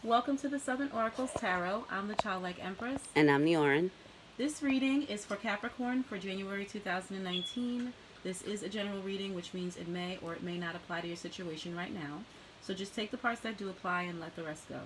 Welcome to the Southern Oracles Tarot. I'm the Childlike Empress. And I'm the Orin. This reading is for Capricorn for January 2019. This is a general reading, which means it may or it may not apply to your situation right now. So just take the parts that do apply and let the rest go.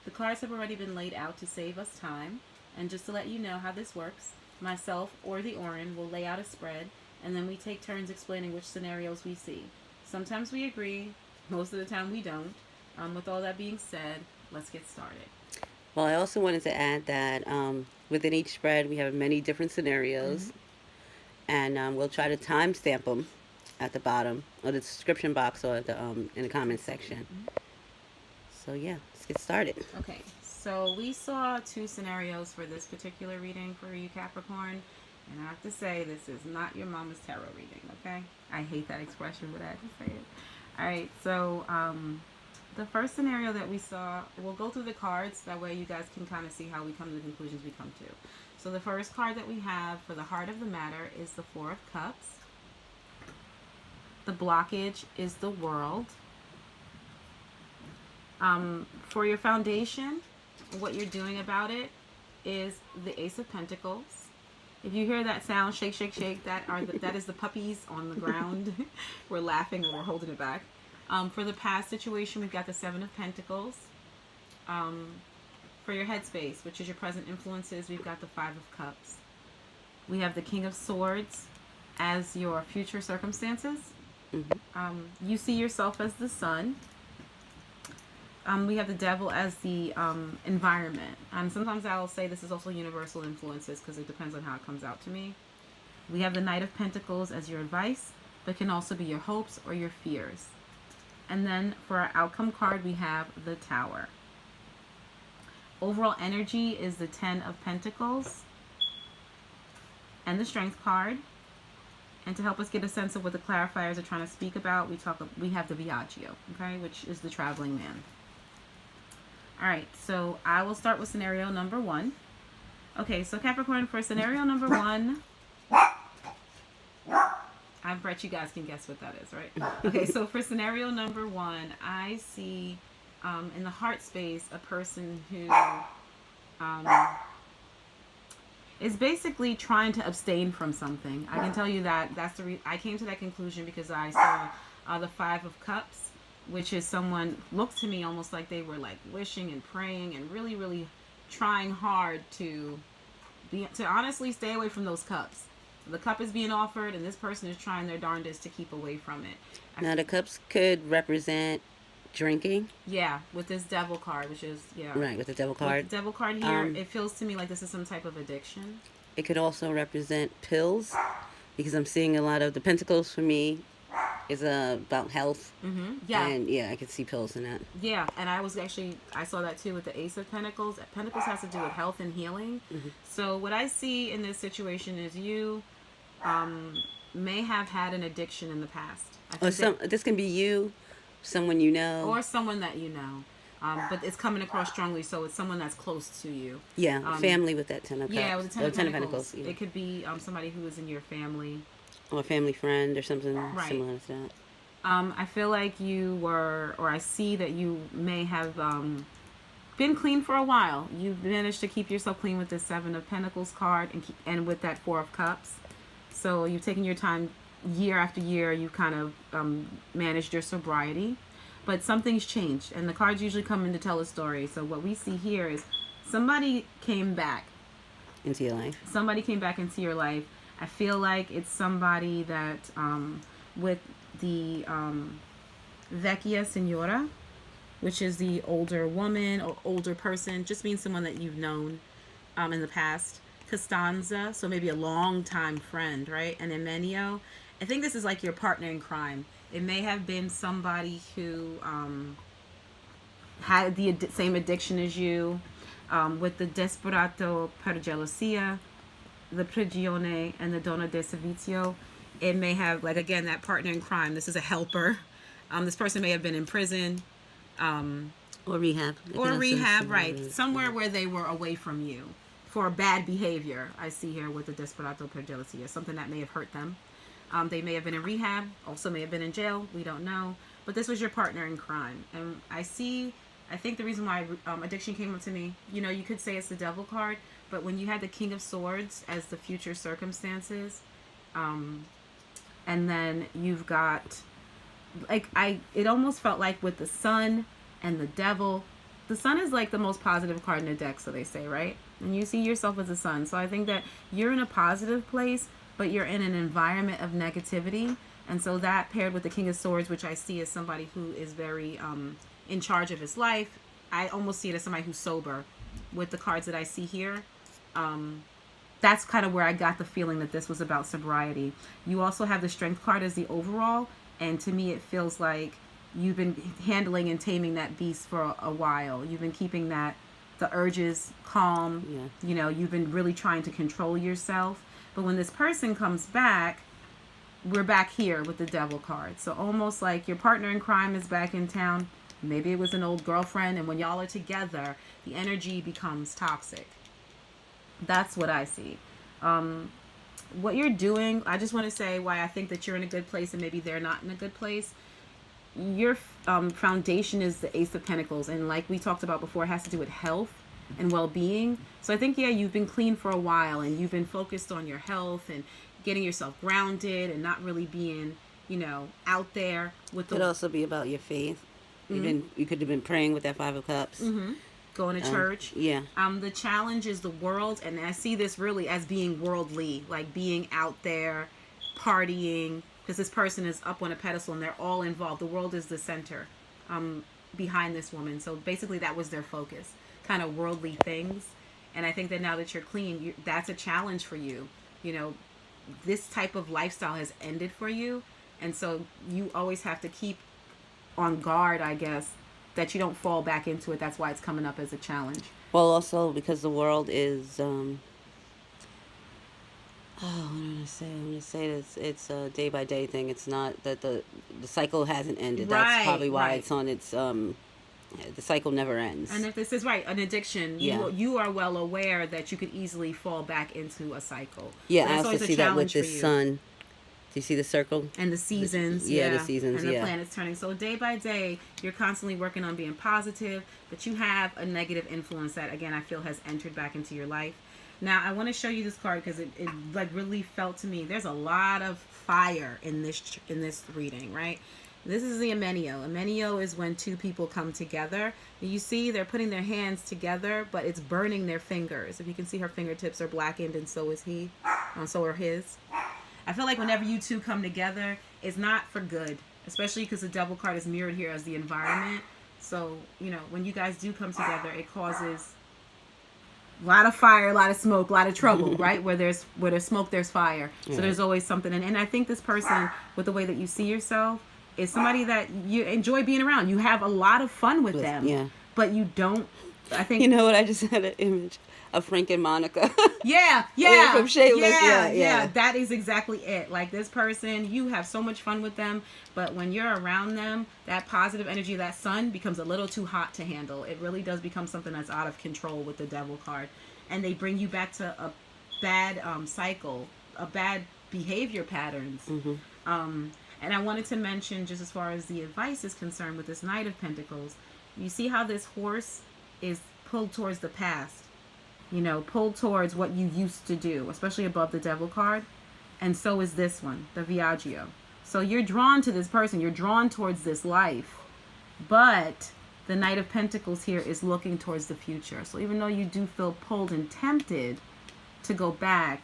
The cards have already been laid out to save us time. And just to let you know how this works, myself or the Orin will lay out a spread, and then we take turns explaining which scenarios we see. Sometimes we agree, most of the time we don't. With all that being said, let's get started. Well, I also wanted to add that within each spread, we have many different scenarios, and we'll try to timestamp them at the bottom or the description box or at the in the comments section. So yeah, let's get started. Okay, so we saw two scenarios for this particular reading for you, Capricorn. And I have to say, this is not your mama's tarot reading, okay? I hate that expression, but I have to say it. All right, so the first scenario that we saw, we'll go through the cards. That way you guys can kind of see how we come to the conclusions we come to. So the first card that we have for the heart of the matter is the Four of Cups. The blockage is the World. For your foundation, what you're doing about it is the Ace of Pentacles. If you hear that sound, shake, shake, shake, that is the puppies on the ground. We're laughing or we're holding it back. For the past situation, we've got the Seven of Pentacles. For your headspace, which is your present influences, we've got the Five of Cups. We have the King of Swords as your future circumstances. You see yourself as the sun. We have the Devil as the environment. And sometimes I'll say this is also universal influences because it depends on how it comes out to me. We have the Knight of Pentacles as your advice, but can also be your hopes or your fears. And then for our outcome card, we have the Tower. Overall energy is the Ten of Pentacles and the Strength card. And to help us get a sense of what the clarifiers are trying to speak about, we have the Viaggio, okay, which is the traveling man. All right, so I will start with scenario number one. Okay, so Capricorn, for scenario number one, I bet you guys can guess what that is, right? Okay, so for scenario number one, I see in the heart space a person who is basically trying to abstain from something. I can tell you that I came to that conclusion because I saw the Five of Cups, which is someone looked to me almost like they were like wishing and praying and really, really trying hard to honestly stay away from those cups. The cup is being offered, and this person is trying their darndest to keep away from it. Now, the cups could represent drinking. Yeah, with this Devil card, which is, yeah. Right, with the Devil card. With the Devil card here, it feels to me like this is some type of addiction. It could also represent pills, because I'm seeing a lot of the Pentacles for me is about health. Yeah. And yeah, I could see pills in that. Yeah, and I saw that too with the Ace of Pentacles. Pentacles has to do with health and healing. So what I see in this situation is you may have had an addiction in the past. This can be you, someone you know. Or someone that you know. But it's coming across strongly, so it's someone that's close to you. Yeah, family with that Ten of Cups. Yeah, with the Ten of Pentacles. Yeah. It could be somebody who is in your family. Or a family friend or something similar to that. I feel like I see that you may have been clean for a while. You've managed to keep yourself clean with the Seven of Pentacles card and with that Four of Cups. So you've taken your time year after year. You've kind of managed your sobriety. But something's changed. And the cards usually come in to tell a story. So what we see here is somebody came back. Into your life. Somebody came back into your life. I feel like it's somebody that with the Vecchia Signora, which is the older woman or older person, just means someone that you've known in the past. Costanza, so maybe a long-time friend, right? And Emenio, I think this is like your partner in crime. It may have been somebody who had the same addiction as you, with the Desperato per Gelosia, the Prigione, and the Donna de Servizio. It may have, like, again, that partner in crime. This is a helper. This person may have been in prison. Or rehab. Or rehab, right. Somewhere where they were away from you for bad behavior. I see here with the Desperato per Gelosia. Something that may have hurt them. They may have been in rehab. Also may have been in jail. We don't know. But this was your partner in crime. And I see I think the reason why addiction came up to me, you could say it's the devil card, but when you had the King of Swords as the future circumstances, and then you've got, it almost felt like with the Sun and the Devil. The Sun is like the most positive card in the deck, so they say, right? And you see yourself as a Sun. So I think that you're in a positive place, but you're in an environment of negativity. And so that paired with the King of Swords, which I see as somebody who is very in charge of his life. I almost see it as somebody who's sober with the cards that I see here. That's kind of where I got the feeling that this was about sobriety. You also have the Strength card as the overall. And to me, it feels like you've been handling and taming that beast for a while. You've been keeping the urges calm. Yeah. You've been really trying to control yourself. But when this person comes back, we're back here with the Devil card. So almost like your partner in crime is back in town. Maybe it was an old girlfriend. And when y'all are together, the energy becomes toxic. That's what I see. What you're doing, I just want to say why I think that you're in a good place and maybe they're not in a good place. Your foundation is the Ace of Pentacles, and like we talked about before, it has to do with health and well-being. So I think, you've been clean for a while and you've been focused on your health and getting yourself grounded and not really being, out there with the... It could also be about your faith. You could have been praying with that Five of Cups. Going to church. Yeah. The challenge is the world, and I see this really as being worldly, like being out there, partying, because this person is up on a pedestal and they're all involved. The world is the center behind this woman. So basically that was their focus, kind of worldly things. And I think that now that you're clean, that's a challenge for you. This type of lifestyle has ended for you. And so you always have to keep on guard, I guess, that you don't fall back into it. That's why it's coming up as a challenge. Well, also because the world is... what am I going to say? I'm going to say this. It's a day-by-day thing. It's not that the cycle hasn't ended. That's probably why it's on its... the cycle never ends. And if this is an addiction, you are well aware that you could easily fall back into a cycle. Yeah, I also see that with the Sun. Do you see the circle? And the seasons. The seasons, and the planets turning. So day by day, you're constantly working on being positive, but you have a negative influence that, again, I feel has entered back into your life. Now, I want to show you this card because it like really felt to me. There's a lot of fire in this reading, right? This is the Amenio. Amenio is when two people come together. You see they're putting their hands together, but it's burning their fingers. If you can see, her fingertips are blackened, and so is he. So are his. I feel like whenever you two come together, it's not for good, especially because the Devil card is mirrored here as the environment. So, when you guys do come together, it causes a lot of fire, a lot of smoke, a lot of trouble, right? Where there's smoke, there's fire. So there's always something. And I think this person, with the way that you see yourself, is somebody that you enjoy being around. You have a lot of fun with them. Yeah. But you don't, I think... You know what? I just had an image of Frank and Monica. Yeah. From Shameless. Yeah. That is exactly it. Like, this person, you have so much fun with them, but when you're around them, that positive energy, that sun becomes a little too hot to handle. It really does become something that's out of control with the Devil card. And they bring you back to a bad cycle, a bad behavior patterns. And I wanted to mention, just as far as the advice is concerned with this Knight of Pentacles, you see how this horse is pulled towards the past, pulled towards what you used to do, especially above the Devil card. And so is this one, the Viaggio. So you're drawn to this person, you're drawn towards this life, but the Knight of Pentacles here is looking towards the future. So even though you do feel pulled and tempted to go back,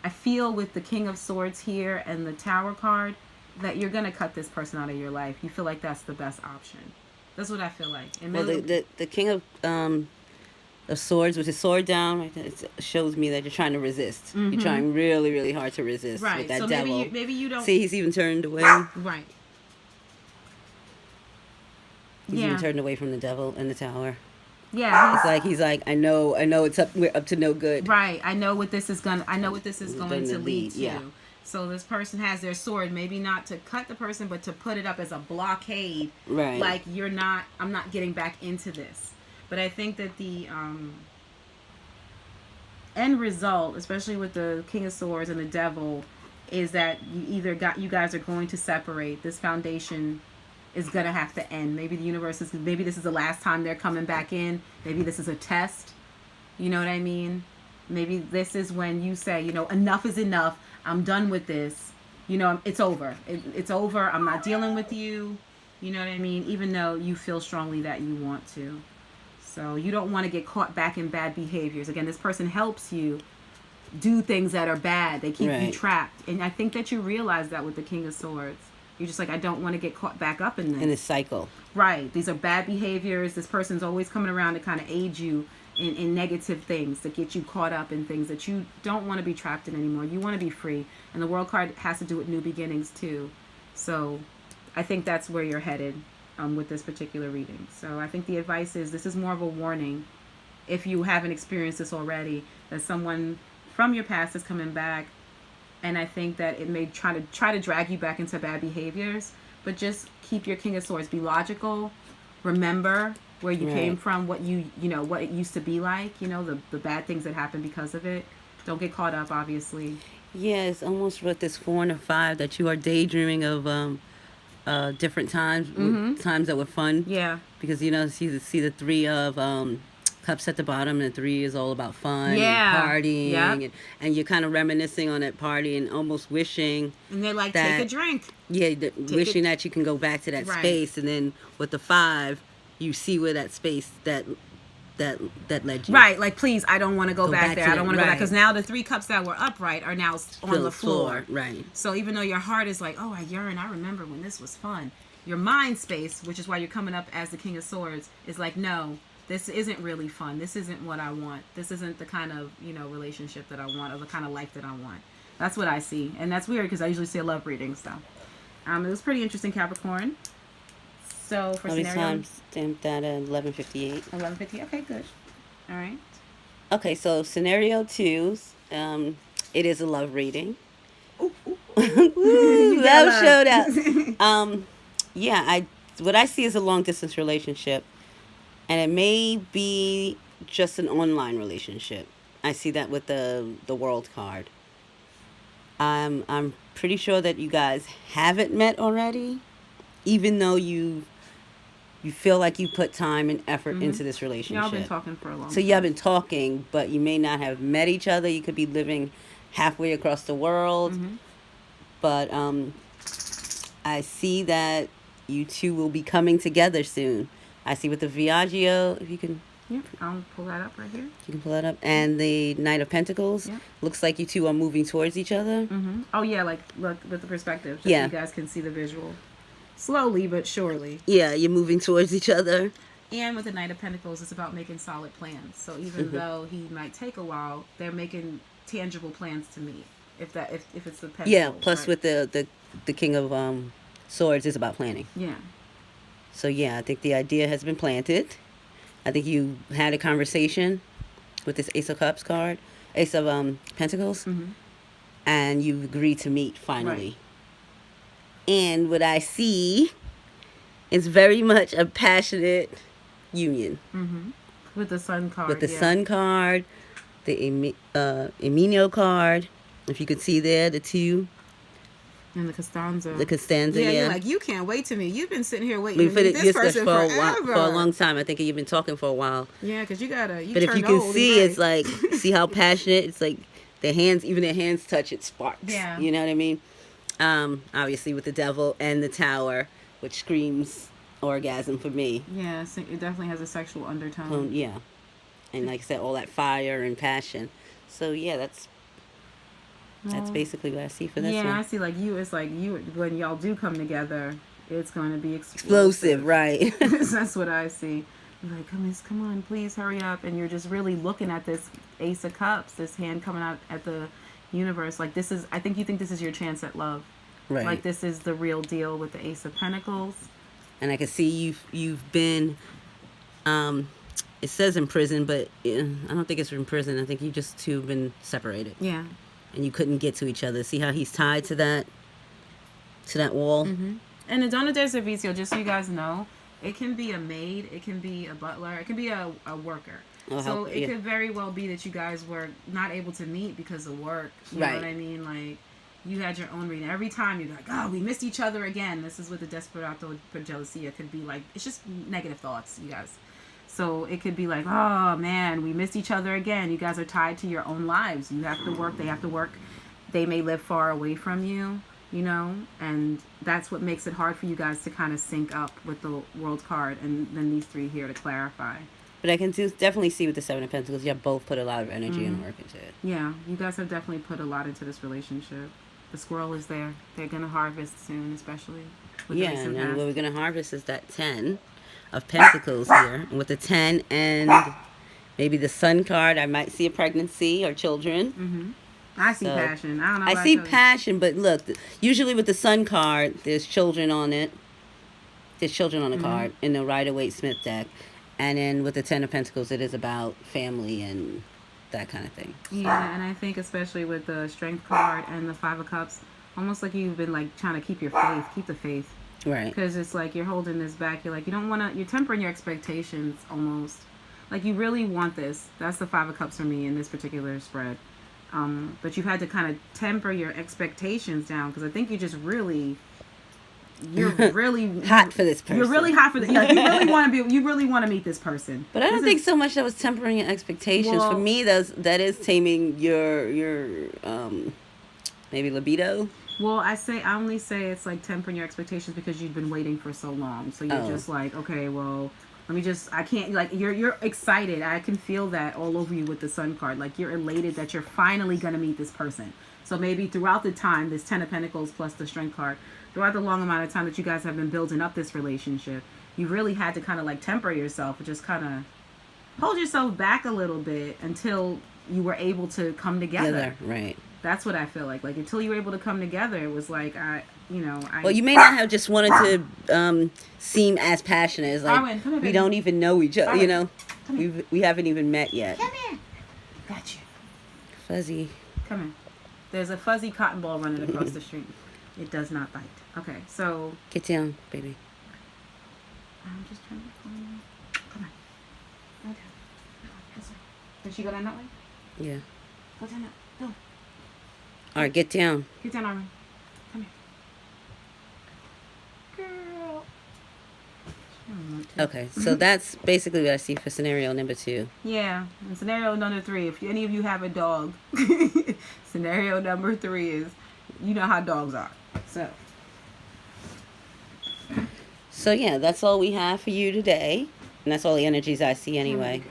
I feel with the King of Swords here and the Tower card, that you're going to cut this person out of your life. You feel like that's the best option. That's what I feel like. And well, the King of Swords with his sword down, right, it shows me that you're trying to resist. You're trying really, really hard to resist with that so devil. Maybe you don't... See, he's even turned away. Right. He's even turned away from the devil in the tower. Yeah, he's like, I know we're up to no good. Right. I know what this is going to lead to. Yeah. So this person has their sword, maybe not to cut the person, but to put it up as a blockade. Right. Like, I'm not getting back into this. But I think that the end result, especially with the King of Swords and the Devil, is that you guys are going to separate. This foundation is going to have to end. Maybe the universe is, maybe this is the last time they're coming back in. Maybe this is a test. You know what I mean? Maybe this is when you say, you know, enough is enough. I'm done with this. You know, it's over. It's over. I'm not dealing with you. You know what I mean? Even though you feel strongly that you want to. So you don't want to get caught back in bad behaviors. Again, this person helps you do things that are bad. They keep you trapped. And I think that you realize that with the King of Swords. You're just like, I don't want to get caught back up in this. In this cycle. Right. These are bad behaviors. This person's always coming around to kind of aid you in negative things, to get you caught up in things that you don't want to be trapped in anymore. You want to be free. And the World card has to do with new beginnings too. So I think that's where you're headed with this particular reading. So I think the advice is, this is more of a warning, if you haven't experienced this already, that someone from your past is coming back. And I think that it may try to drag you back into bad behaviors, but just keep your King of Swords. Be logical. Remember where you came from, what you know, what it used to be like, you know, the bad things that happened because of it. Don't get caught up, obviously. Yeah, it's almost with this 4 and a 5 that you are daydreaming of different times, times that were fun. Yeah. Because, you know, see the 3 of cups at the bottom, and the 3 is all about fun, and partying, and you're kind of reminiscing on that party and almost wishing. And they're like, that, take a drink. Yeah, wishing that you can go back to that space, and then with the 5, you see where that space that led you. Right, like, please, I don't want to go back there. I don't want to go back, because now the 3 cups that were upright are now on the floor. Right. So even though your heart is like, oh, I yearn, I remember when this was fun, your mind space, which is why you're coming up as the King of Swords, is like, no, this isn't really fun. This isn't what I want. This isn't the kind of, you know, relationship that I want, or the kind of life that I want. That's what I see. And that's weird, because I usually see a love reading, so. It was pretty interesting, Capricorn. So for scenario, time stamped at 11:58. 11:50. Okay, good. All right. Okay, so scenario 2, it is a love reading. Ooh. Woo, love showed up. Yeah, what I see is a long distance relationship, and it may be just an online relationship. I see that with the World card. I'm pretty sure that you guys haven't met already, even though you feel like you put time and effort into this relationship. Y'all been talking for a long time. So y'all been talking, but you may not have met each other. You could be living halfway across the world. But I see that you two will be coming together soon. I see with the Viaggio, if you can... Yep, I'll pull that up right here. You can pull that up. And the Knight of Pentacles. Yep. Looks like you two are moving towards each other. Oh, yeah, like, look, with the perspective. So yeah. You guys can see the visual. Slowly but surely. Yeah, you're moving towards each other. And with the Knight of Pentacles, it's about making solid plans. So even though he might take a while, they're making tangible plans to meet. If it's the Pentacles. Yeah, plus right? with the King of Swords is about planning. Yeah. So yeah, I think the idea has been planted. I think you had a conversation with this Ace of Cups card, Ace of Pentacles, and you agreed to meet finally. Right. And what I see is very much a passionate union. With the Sun card. With the Sun card, the Emilio card. If you could see there, the 2. And the Costanza. The Costanza, yeah. You're like, you can't wait to meet. You've been sitting here waiting to meet this person for forever. For a long time. I think you've been talking for a while. Yeah, because you but if you can see, it's like, see how passionate, it's like even their hands touch, it sparks. Yeah. You know what I mean? Obviously with the Devil and the Tower, which screams orgasm for me. Yeah, so it definitely has a sexual undertone. Yeah. And like I said, all that fire and passion. So yeah, that's basically what I see for this one. Yeah, I see it's like you, when y'all do come together, it's going to be explosive, right? That's what I see. You're like, come on, please hurry up. And you're just really looking at this Ace of Cups, this hand coming out at the universe. Like, I think you think this is your chance at love. Right. Like, this is the real deal with the Ace of Pentacles. And I can see you've been, it says in prison, but I don't think it's in prison. I think you just two have been separated. Yeah. And you couldn't get to each other. See how he's tied to that wall? And the Donna de Servicio, just so you guys know, it can be a maid, it can be a butler, it can be a worker. So it could very well be that you guys were not able to meet because of work. You know what I mean? Like, You had your own reading. Every time you're like, oh, we missed each other again. This is with the Desperado per jealousy. It could be like, it's just negative thoughts, you guys. So it could be like, oh man, we missed each other again. You guys are tied to your own lives. You have to work. They have to work. They may live far away from you, you know, and that's what makes it hard for you guys to kind of sync up with the World card, and then these three here to clarify. But I can definitely see with the Seven of Pentacles, you have both put a lot of energy and work into it. Yeah, you guys have definitely put a lot into this relationship. The squirrel is there. They're going to harvest soon, especially. With Yeah, the recent and past. what we're going to harvest is that 10 of Pentacles here. And with the 10 and maybe the Sun card, I might see a pregnancy or children. Mm-hmm. I see passion. I don't know. I see passion, but look, usually with the Sun card, there's children on it. There's children on the card in the Rider-Waite-Smith deck. And then with the 10 of Pentacles, it is about family and that kind of thing. Yeah, and I think especially with the Strength card and the Five of Cups, almost like you've been like trying to keep your faith, keep the faith. Right. Because it's like you're holding this back. You're like, you don't want to, you're tempering your expectations almost. Like you really want this. That's the Five of Cups for me in this particular spread. But you've had to kind of temper your expectations down because I think you just really... You're really hot for this person. You're really hot for this. Like, you really want to be. You really want to meet this person. But I don't think so much that was tempering your expectations. Well, for me, that is taming your maybe libido. Well, I only say it's like tempering your expectations because you've been waiting for so long. So you're just like, okay, well, let me just. I can't like you're excited. I can feel that all over you with the Sun card. Like you're elated that you're finally gonna meet this person. So maybe throughout the time, this 10 of Pentacles plus the Strength card, throughout the long amount of time that you guys have been building up this relationship, you really had to kind of like temper yourself and just kind of hold yourself back a little bit until you were able to come together. Right. That's what I feel like. Like until you were able to come together, it was like Well, you may not have just wanted to seem as passionate as like Arwen, come here, we baby. don't even know each other. Arwen, You know, come here. we haven't even met yet. Come here. Got you. Fuzzy. Come here. There's a fuzzy cotton ball running across the street. It does not bite. Okay, so Get down, baby. I'm just trying to find you. Come on. Go down. This way. Did she go down that way? Yeah. Go down that. Go. All right, get down. Get down, Armin. Come here. Girl. She don't want to. Okay, so that's basically what I see for scenario number 2. Yeah. And scenario number 3, if any of you have a dog, scenario number 3 is, you know how dogs are. So yeah, that's all we have for you today, and that's all the energies I see anyway.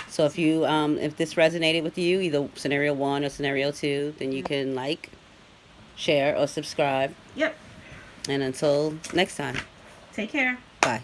So if you if this resonated with you, either scenario 1 or scenario 2, then you can like, share, or subscribe. Yep. And until next time, Take care. bye.